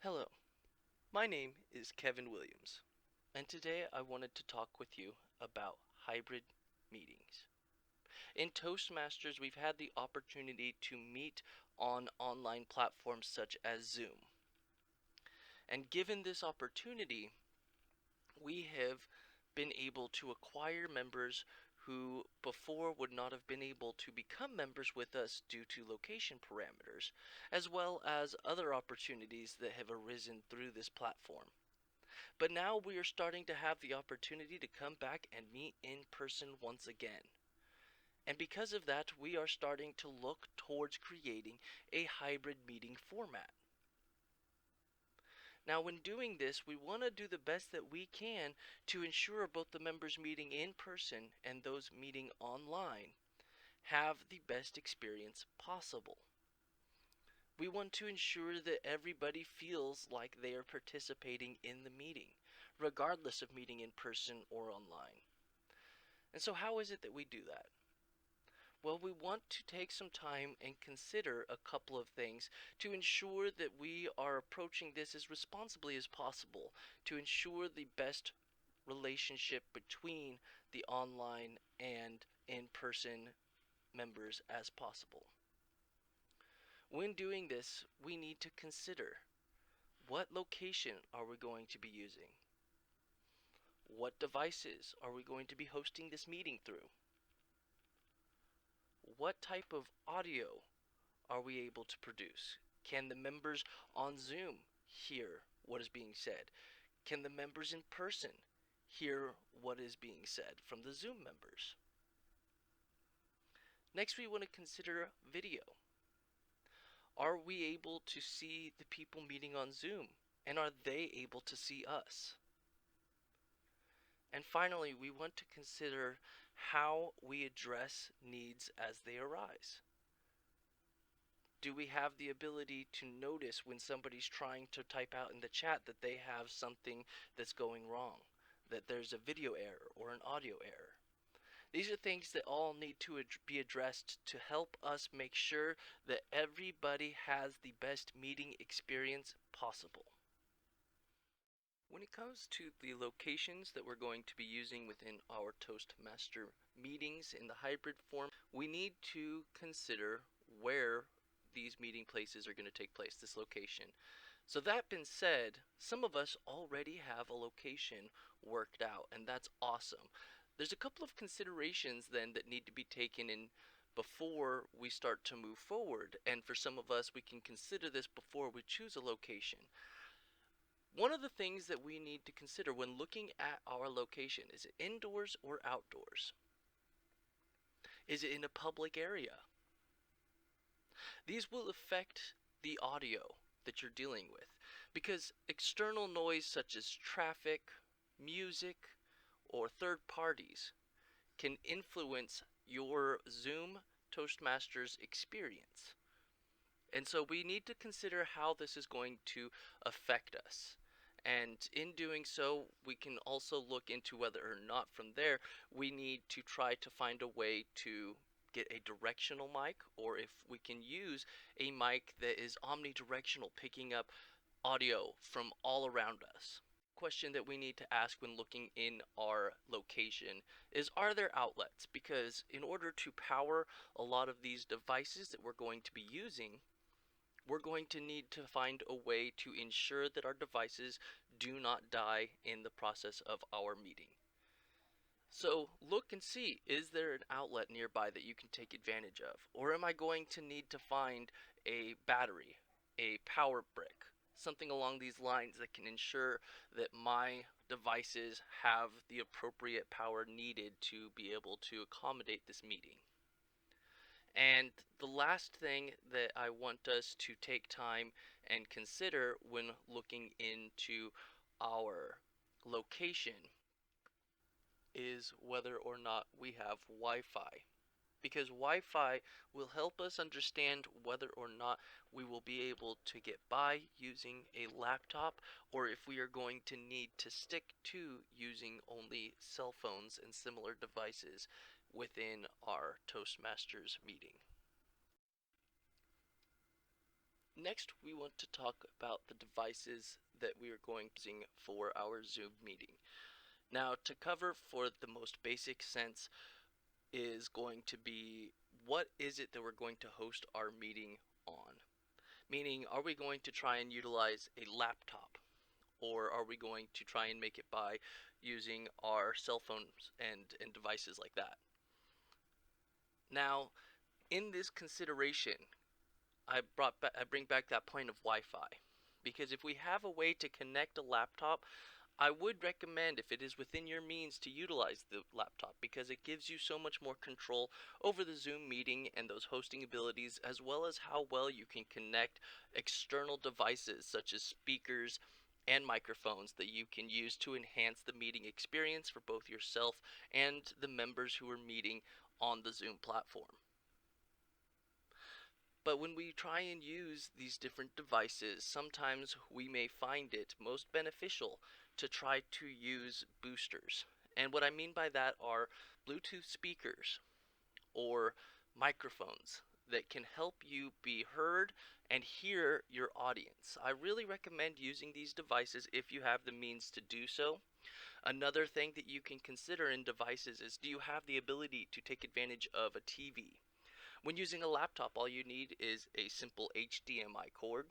Hello, my name is Kevin Williams, and today I wanted to talk with you about hybrid meetings. In Toastmasters, we've had the opportunity to meet on online platforms such as Zoom. And given this opportunity, we have been able to acquire members who before would not have been able to become members with us due to location parameters, as well as other opportunities that have arisen through this platform. But now we are starting to have the opportunity to come back and meet in person once again. And because of that, we are starting to look towards creating a hybrid meeting format. Now, when doing this, we want to do the best that we can to ensure both the members meeting in person and those meeting online have the best experience possible. We want to ensure that everybody feels like they are participating in the meeting, regardless of meeting in person or online. And so how is it that we do that? Well, we want to take some time and consider a couple of things to ensure that we are approaching this as responsibly as possible, to ensure the best relationship between the online and in-person members as possible. When doing this, we need to consider what location are we going to be using? What devices are we going to be hosting this meeting through? What type of audio are we able to produce? Can the members on Zoom hear what is being said? Can the members in person hear what is being said from the Zoom members? Next, we want to consider video. Are we able to see the people meeting on Zoom? And are they able to see us? And finally, we want to consider how we address needs as they arise. Do we have the ability to notice when somebody's trying to type out in the chat that they have something that's going wrong, that there's a video error or an audio error? These are things that all need to be addressed to help us make sure that everybody has the best meeting experience possible. When it comes to the locations that we're going to be using within our Toastmaster meetings in the hybrid form, we need to consider where these meeting places are going to take place, this location. So that being said, some of us already have a location worked out, and that's awesome. There's a couple of considerations then that need to be taken in before we start to move forward, and for some of us, we can consider this before we choose a location. One of the things that we need to consider when looking at our location, is it indoors or outdoors? Is it in a public area? These will affect the audio that you're dealing with, because external noise such as traffic, music, or third parties can influence your Zoom Toastmasters experience. And so we need to consider how this is going to affect us. And in doing so, we can also look into whether or not from there we need to try to find a way to get a directional mic, or if we can use a mic that is omnidirectional, picking up audio from all around us. Question that we need to ask when looking in our location is, are there outlets? Because in order to power a lot of these devices that we're going to be using, we're going to need to find a way to ensure that our devices do not die in the process of our meeting. So look and see, is there an outlet nearby that you can take advantage of? Or am I going to need to find a battery, a power brick, something along these lines that can ensure that my devices have the appropriate power needed to be able to accommodate this meeting? And the last thing that I want us to take time and consider when looking into our location is whether or not we have Wi-Fi. Because Wi-Fi will help us understand whether or not we will be able to get by using a laptop, or if we are going to need to stick to using only cell phones and similar devices within our Toastmasters meeting. Next, we want to talk about the devices that we are going to be using for our Zoom meeting. Now, to cover for the most basic sense is going to be what is it that we're going to host our meeting on? Meaning, are we going to try and utilize a laptop? Or are we going to try and make it by using our cell phones and devices like that? Now, in this consideration, I bring back that point of Wi-Fi, because if we have a way to connect a laptop, I would recommend, if it is within your means, to utilize the laptop, because it gives you so much more control over the Zoom meeting and those hosting abilities, as well as how well you can connect external devices such as speakers and microphones that you can use to enhance the meeting experience for both yourself and the members who are meeting on the Zoom platform. But when we try and use these different devices, sometimes we may find it most beneficial to try to use boosters. And what I mean by that are Bluetooth speakers or microphones that can help you be heard and hear your audience. I really recommend using these devices if you have the means to do so. Another thing that you can consider in devices is, do you have the ability to take advantage of a TV? When using a laptop, all you need is a simple HDMI cord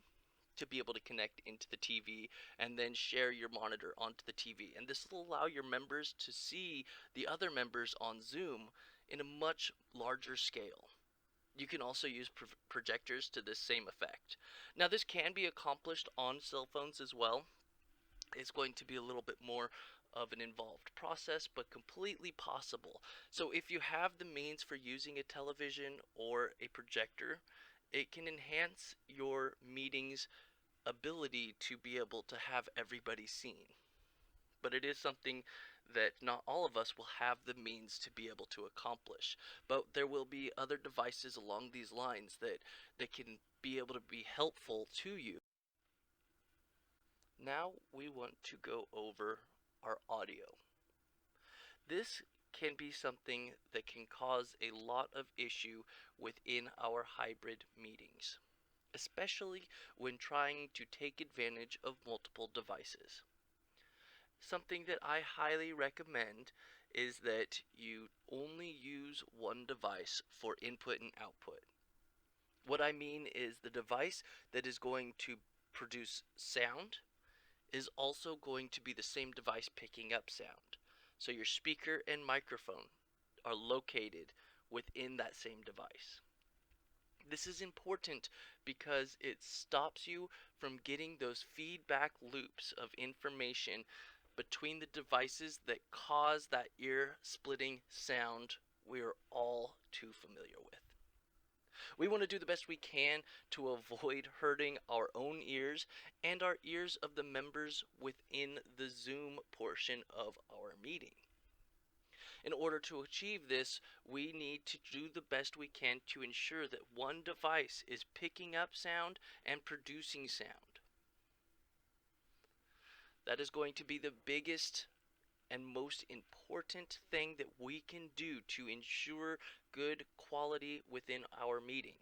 to be able to connect into the TV and then share your monitor onto the TV. And this will allow your members to see the other members on Zoom in a much larger scale. You can also use projectors to this same effect. Now, this can be accomplished on cell phones as well. It's going to be a little bit more of an involved process, but completely possible. So if you have the means for using a television or a projector, it can enhance your meeting's ability to be able to have everybody seen. But it is something that not all of us will have the means to be able to accomplish. But there will be other devices along these lines that can be able to be helpful to you. Now we want to go over our audio. This can be something that can cause a lot of issue within our hybrid meetings, especially when trying to take advantage of multiple devices. Something that I highly recommend is that you only use one device for input and output. What I mean is the device that is going to produce sound is also going to be the same device picking up sound. So your speaker and microphone are located within that same device. This is important because it stops you from getting those feedback loops of information between the devices that cause that ear-splitting sound we're all too familiar with. We want to do the best we can to avoid hurting our own ears and our ears of the members within the Zoom portion of our meeting. In order to achieve this, we need to do the best we can to ensure that one device is picking up sound and producing sound. That is going to be the biggest and most important thing that we can do to ensure good quality within our meeting.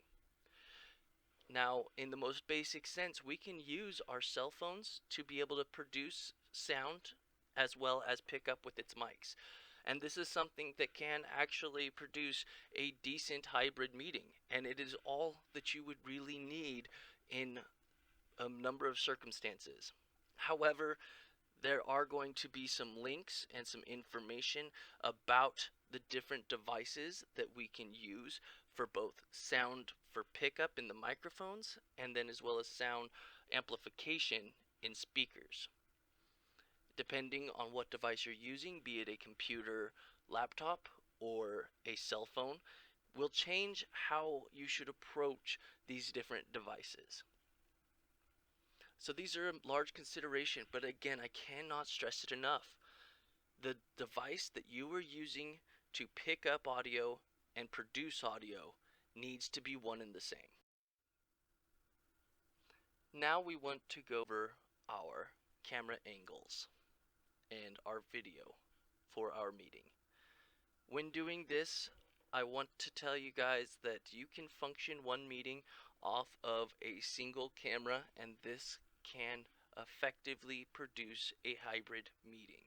Now, in the most basic sense, we can use our cell phones to be able to produce sound as well as pick up with its mics. And this is something that can actually produce a decent hybrid meeting. And it is all that you would really need in a number of circumstances. However, there are going to be some links and some information about the different devices that we can use for both sound for pickup in the microphones and then as well as sound amplification in speakers. Depending on what device you're using, be it a computer, laptop, or a cell phone, will change how you should approach these different devices. So these are a large consideration, but again, I cannot stress it enough. The device that you are using to pick up audio and produce audio needs to be one and the same. Now we want to go over our camera angles and our video for our meeting. When doing this, I want to tell you guys that you can function one meeting off of a single camera, and this can effectively produce a hybrid meeting.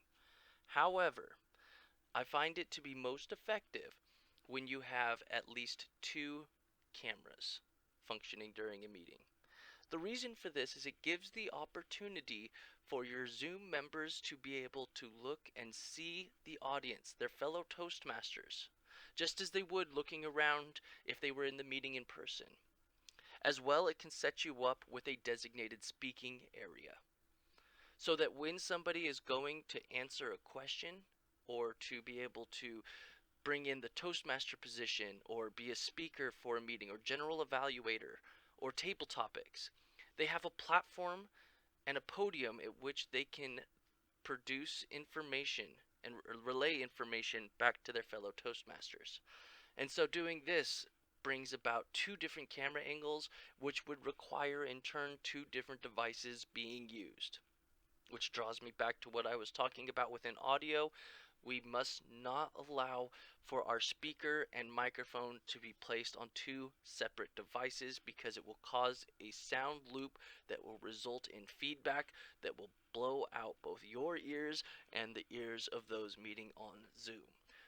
However, I find it to be most effective when you have at least two cameras functioning during a meeting. The reason for this is it gives the opportunity for your Zoom members to be able to look and see the audience, their fellow Toastmasters, just as they would looking around if they were in the meeting in person. As well, it can set you up with a designated speaking area so that when somebody is going to answer a question or to be able to bring in the Toastmaster position or be a speaker for a meeting or general evaluator or table topics, they have a platform and a podium at which they can produce information and relay information back to their fellow Toastmasters. And so doing this brings about two different camera angles, which would require in turn two different devices being used. Which draws me back to what I was talking about within audio. We must not allow for our speaker and microphone to be placed on two separate devices because it will cause a sound loop that will result in feedback that will blow out both your ears and the ears of those meeting on Zoom.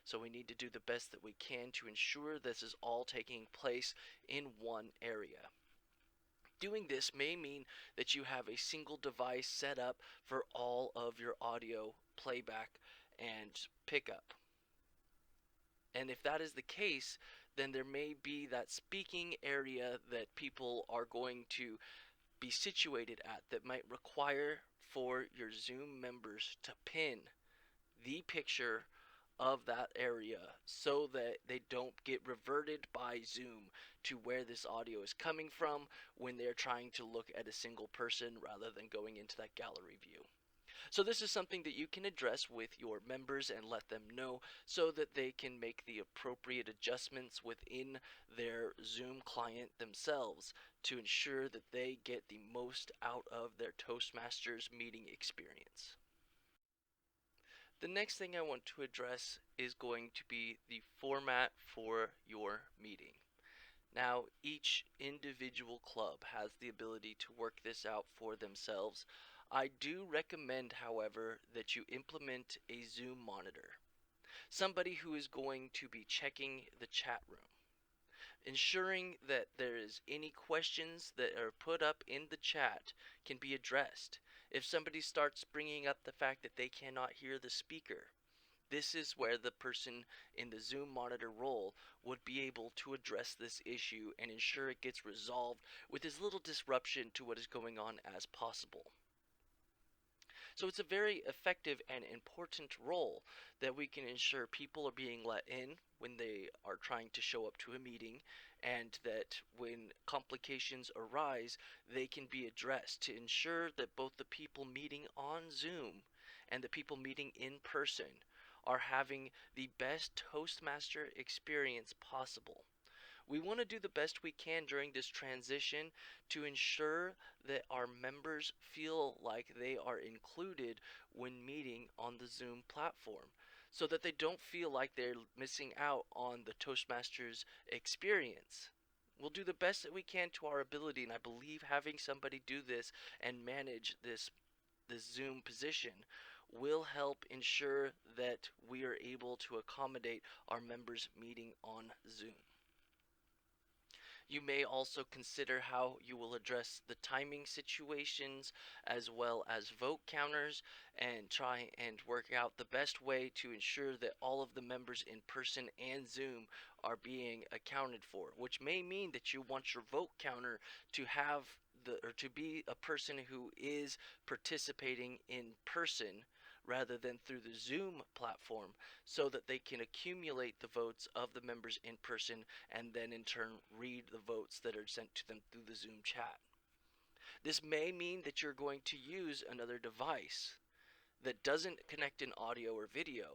So we need to do the best that we can to ensure this is all taking place in one area. Doing this may mean that you have a single device set up for all of your audio playback and pickup. And if that is the case, then there may be that speaking area that people are going to be situated at that might require for your Zoom members to pin the picture of that area so that they don't get reverted by Zoom to where this audio is coming from when they're trying to look at a single person rather than going into that gallery view. So this is something that you can address with your members and let them know so that they can make the appropriate adjustments within their Zoom client themselves to ensure that they get the most out of their Toastmasters meeting experience. The next thing I want to address is going to be the format for your meeting. Now, each individual club has the ability to work this out for themselves. I do recommend, however, that you implement a Zoom monitor, somebody who is going to be checking the chat room, ensuring that there is any questions that are put up in the chat can be addressed. If somebody starts bringing up the fact that they cannot hear the speaker, this is where the person in the Zoom monitor role would be able to address this issue and ensure it gets resolved with as little disruption to what is going on as possible. So it's a very effective and important role that we can ensure people are being let in when they are trying to show up to a meeting, and that when complications arise, they can be addressed to ensure that both the people meeting on Zoom and the people meeting in person are having the best Toastmaster experience possible. We want to do the best we can during this transition to ensure that our members feel like they are included when meeting on the Zoom platform, so that they don't feel like they're missing out on the Toastmasters experience. We'll do the best that we can to our ability, and I believe having somebody do this and manage this Zoom position will help ensure that we are able to accommodate our members meeting on Zoom. You may also consider how you will address the timing situations as well as vote counters, and try and work out the best way to ensure that all of the members in person and Zoom are being accounted for, which may mean that you want your vote counter to have to be a person who is participating in person rather than through the Zoom platform, so that they can accumulate the votes of the members in person and then in turn read the votes that are sent to them through the Zoom chat. This may mean that you're going to use another device that doesn't connect in audio or video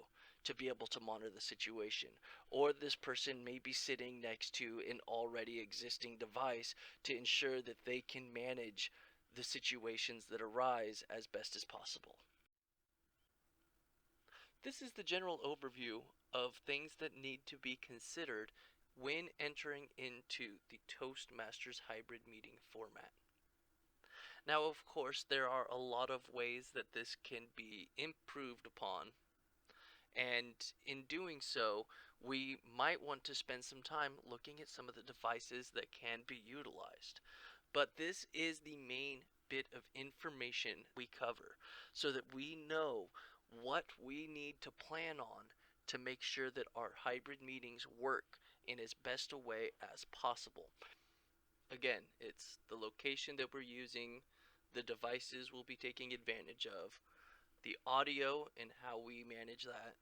to be able to monitor the situation, or this person may be sitting next to an already existing device to ensure that they can manage the situations that arise as best as possible. This is the general overview of things that need to be considered when entering into the Toastmasters hybrid meeting format. Now, of course, there are a lot of ways that this can be improved upon, and in doing so, we might want to spend some time looking at some of the devices that can be utilized. But this is the main bit of information we cover so that we know what we need to plan on to make sure that our hybrid meetings work in as best a way as possible. Again, it's the location that we're using, the devices we'll be taking advantage of, the audio and how we manage that,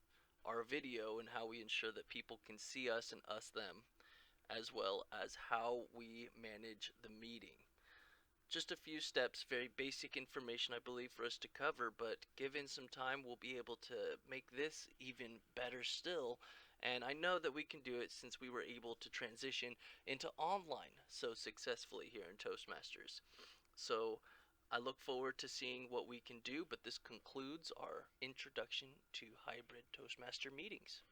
our video and how we ensure that people can see us and us them, as well as how we manage the meeting. Just a few steps, very basic information I believe for us to cover, but given some time we'll be able to make this even better still. And I know that we can do it since we were able to transition into online so successfully here in Toastmasters. So I look forward to seeing what we can do, but this concludes our introduction to hybrid Toastmaster meetings.